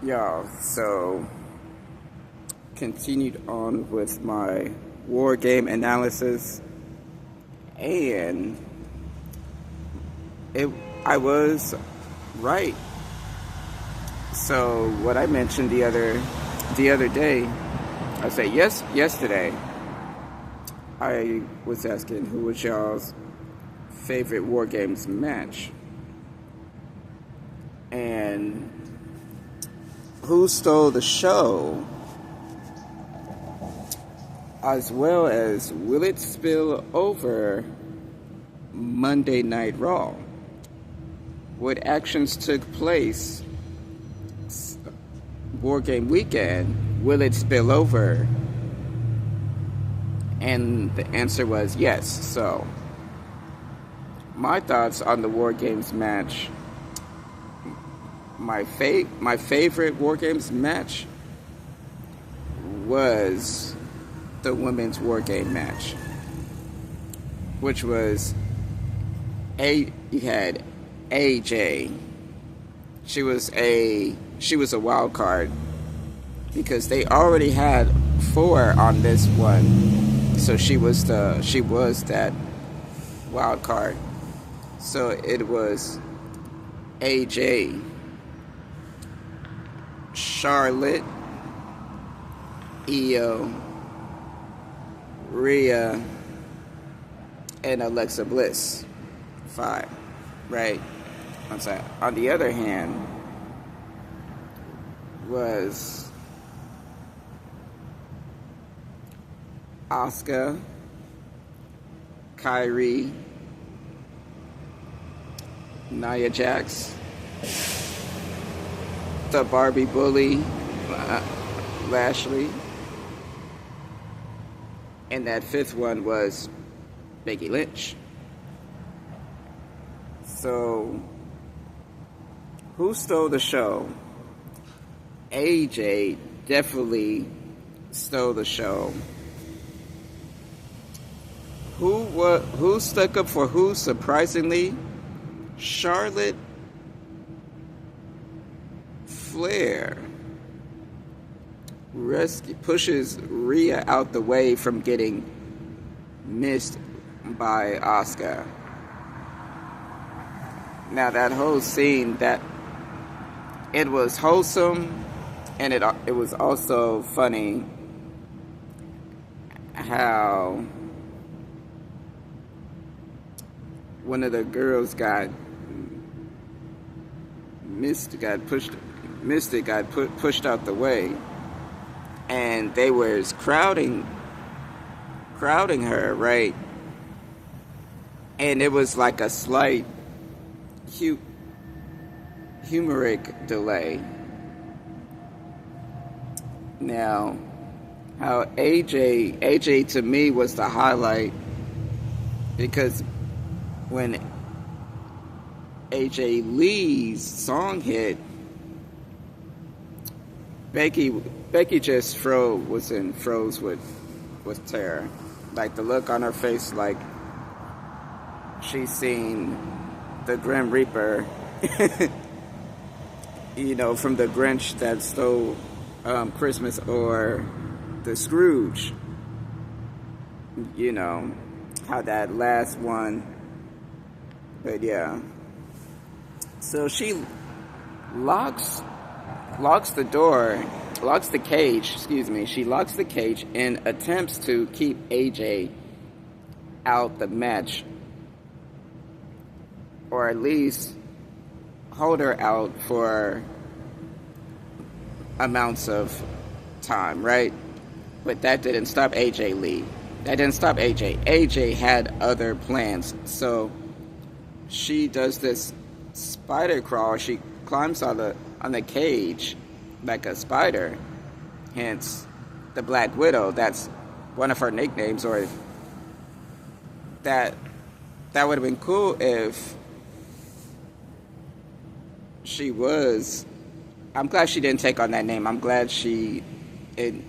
Y'all, so continued on with my war game analysis, and it I was right. So what I mentioned the other day, I say yesterday, I was asking who was y'all's favorite war games match, and who stole the show, as well as will it spill over Monday Night Raw? What actions took place War Game Weekend? Will it spill over? And the answer was yes. So, my thoughts on the War Games match. My favorite War Games match was the women's War Game match, which was you had AJ. She was a wild card because they already had 4 on this one, so she was that wild card. So it was AJ, Charlotte, Io, Rhea, and Alexa Bliss. 5, right? On the other hand, was Asuka, Kyrie, Nia Jax, the Barbie Bully, Lashley, and that 5th one was Becky Lynch. So, who stole the show? AJ definitely stole the show. Who stuck up for who? Surprisingly, Charlotte Flair pushes Rhea out the way from getting missed by Asuka. Now that whole scene, that it was wholesome, and it was also funny how one of the girls got pushed out the way, and they was crowding her, right? And it was like a slight humoric delay. Now, how AJ to me was the highlight, because when AJ Lee's song hit, Becky just froze with terror. Like the look on her face, like she's seen the Grim Reaper, from the Grinch that stole Christmas, or the Scrooge. How that last one. But yeah. So she locks the cage, she locks the cage and attempts to keep AJ out the match, or at least hold her out for amounts of time, right? But that didn't stop AJ Lee. That didn't stop AJ. AJ had other plans. So she does this spider crawl. She climbs on the cage like a spider. Hence the Black Widow. That's one of her nicknames. Or that would have been cool if she was. I'm glad she didn't take on that name. I'm glad she had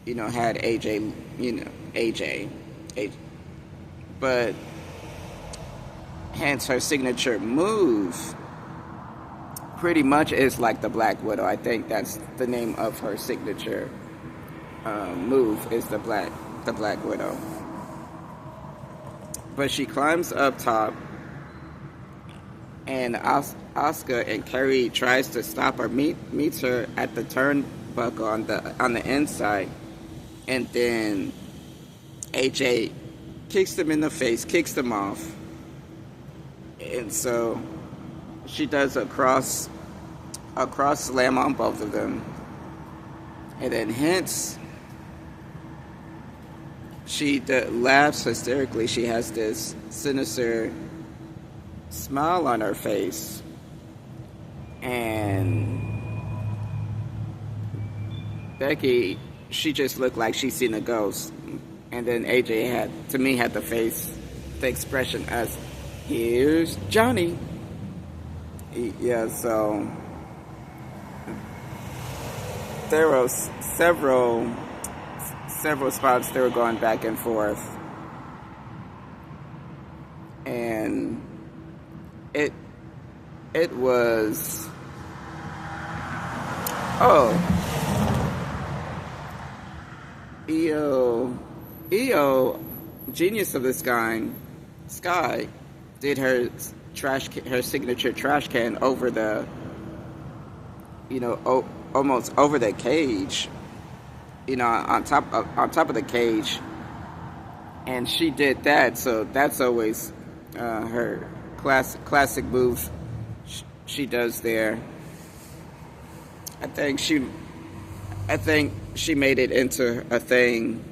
AJ, AJ. But hence her signature move pretty much is like the Black Widow. I think that's the name of her signature move, is the Black Widow. But she climbs up top, and Asuka and Kerry tries to stop her, meets her at the turnbuckle on the inside, and then AJ kicks them in the face, kicks them off, and so she does a cross slam on both of them, and then hence she laughs hysterically. She has this sinister smile on her face, and Becky, she just looked like she's seen a ghost. And then AJ had the expression as, "Here's Johnny." Yeah, so there were several spots they were going back and forth, and it was EO, genius of this guy, Sky, did her signature trash can over the, almost over the cage, on top of the cage, and she did that. So that's always her classic move she does there. I think she made it into a thing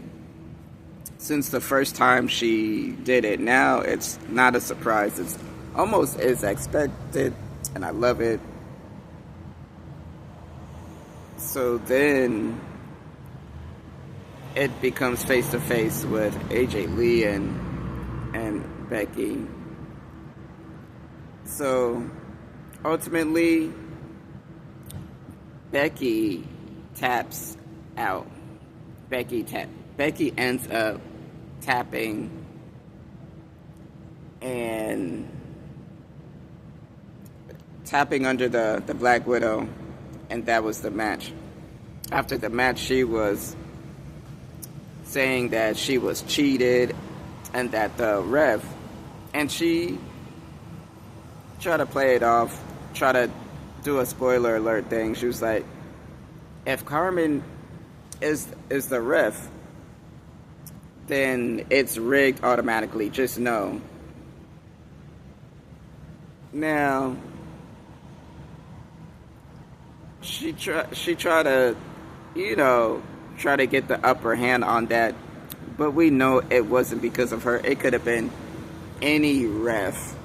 since the first time she did it. Now it's not a surprise. It's almost as expected, and I love it. So then it becomes face to face with AJ Lee and Becky. So ultimately, Becky taps out. Becky ends up tapping, and tapping under the Black Widow, and that was the match. After the match, she was saying that she was cheated and that the ref, and she tried to play it off, try to do a spoiler alert thing. She was like, if Carmen is the ref, then it's rigged automatically, just know. Now, she tried to, try to get the upper hand on that, but we know it wasn't because of her. It could have been any ref,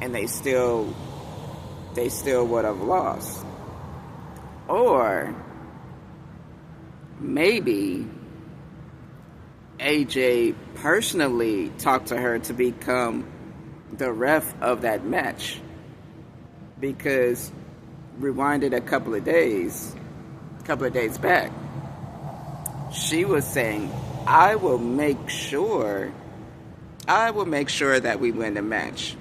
and they still would have lost. Or maybe AJ personally talked to her to become the ref of that match, because rewinded a couple of days back, she was saying, I will make sure that we win the match.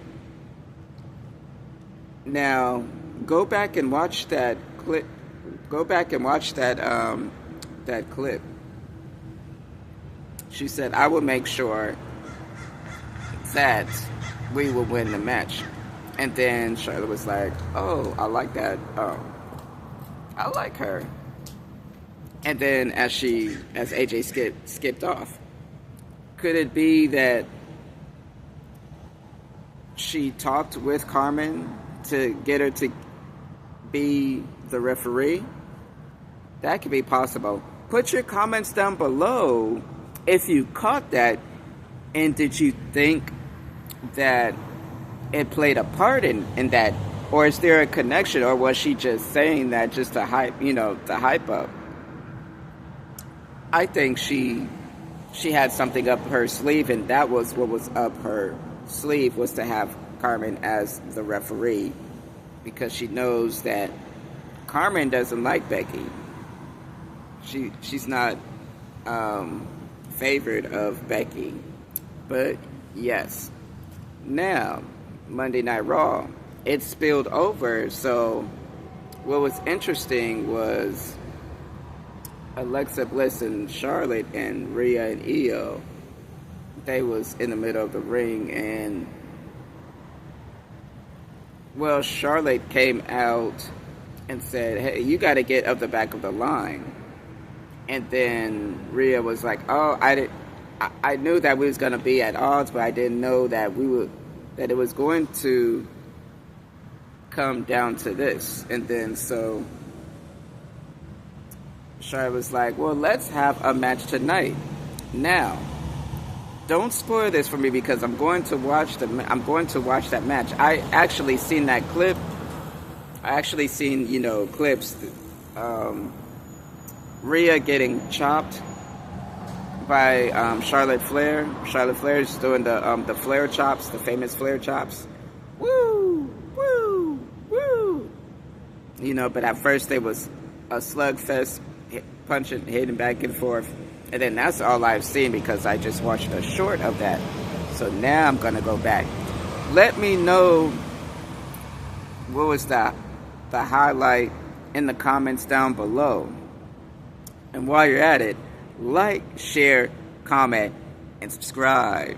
Now, go back and watch that clip. That clip. She said, I will make sure that we will win the match. And then Charlotte was like, oh, I like that. I like her. And then as AJ skipped off, could it be that she talked with Carmen to get her to be the referee? That could be possible. Put your comments down below if you caught that, and did you think that it played a part in that, or is there a connection, or was she just saying that just to hype up? I think she had something up her sleeve, and that was what was up her sleeve, was to have Carmen as the referee, because she knows that Carmen doesn't like Becky. She's not favored of Becky. But yes, now Monday Night Raw, it spilled over, so what was interesting was Alexa Bliss and Charlotte and Rhea and Io. They was in the middle of the ring, and well, Charlotte came out and said, "Hey, you got to get up the back of the line." And then Rhea was like, "Oh, I knew that we was gonna be at odds, but I didn't know that that it was going to come down to this." And then so Charlotte was like, "Well, let's have a match tonight." Now, don't spoil this for me because I'm going to watch that match. I actually seen that clip. I actually seen clips. Rhea getting chopped by Charlotte Flair. Charlotte Flair's doing the Flair chops, the famous Flair chops. Woo, woo, woo. But at first it was a slugfest, punching, hitting back and forth. And then that's all I've seen because I just watched a short of that. So now I'm going to go back. Let me know what was the highlight in the comments down below. And while you're at it, like, share, comment, and subscribe.